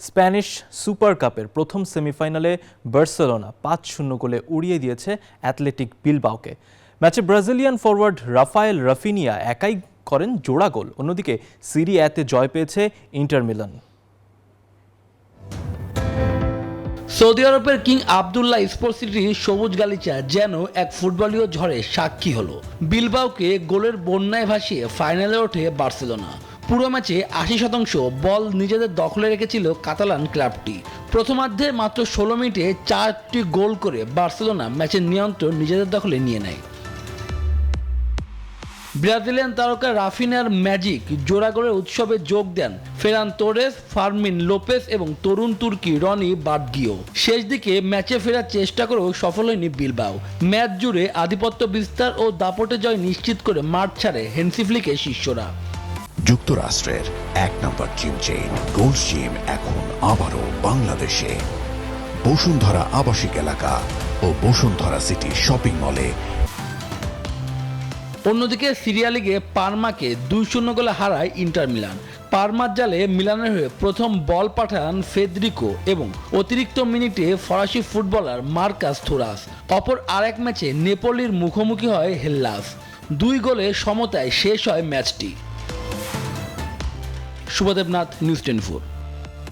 Spanish super কাপের প্রথম সেমিফাইনালে বার্সেলোনা ৫-০ গোলে উড়িয়ে দিয়েছে অ্যাথলেটিক বিলবাওকে। ম্যাচে ব্রাজিলিয়ান ফরওয়ার্ড রাফায়েল রাফিনিয়া একাই করেন জোড়া গোল। অন্যদিকে সিরি এতে জয় পেয়েছে ইন্টার মিলান। সৌদি আরবের কিং আবদুল্লাহ স্পোর্টস সিটির সবুজ গালিচা যেন এক ফুটবলীয় ঝড়ের সাক্ষী হলো। বিলবাওকে গোলের বন্যায় ভাসিয়ে ফাইনালে ওঠে বার্সেলোনা। পুরো ম্যাচে ৮০% বল নিজেদের দখলে রেখেছিল কাতালান ক্লাবটি। প্রথমার্ধে মাত্র ১৬ মিনিটে ৪টি গোল করে বার্সেলোনা ম্যাচের নিয়ন্ত্রণ নিজেদের দখলে নিয়ে নেয়। ব্রাজিলিয়ান তারকা রাফিনিয়ার ম্যাজিক জোড়া গোলের উৎসবে যোগ দেন ফেরান তোরেস, ফার্মিন লোপেস এবং তরুণ তুর্কি রনি বার্গিও। শেষ দিকে ম্যাচে ফেরার চেষ্টা করেও সফল হয়নি বিলবাও। ম্যাচ জুড়ে আধিপত্য বিস্তার ও দাপটে জয় নিশ্চিত করে মাঠ ছাড়ে হ্যান্সি ফ্লিকের শিষ্যরা। যুক্তরাষ্ট্রের ১ নম্বর জিম চেইন গোল্ড জিম এখন আবারও বাংলাদেশে। বসুন্ধরা আবাসিক এলাকা ও বসুন্ধরা সিটি শপিং মলে। অন্যদিকে সিরিয়া লিগে পারমাকে ২-০ গোলে হারায় ইন্টার মিলান। পারমার জালে মিলানের হয়ে প্রথম বল পাঠান ফেদরিকো এবং অতিরিক্ত মিনিটে ফরাসি ফুটবলার মার্কাস থোরাস। অপর আরেক ম্যাচে নেপোলির মুখোমুখি হয় হেল্লাস। ২ গোলে সমতায় শেষ হয় ম্যাচটি। শুভদেবনাথ, নিউজ 24।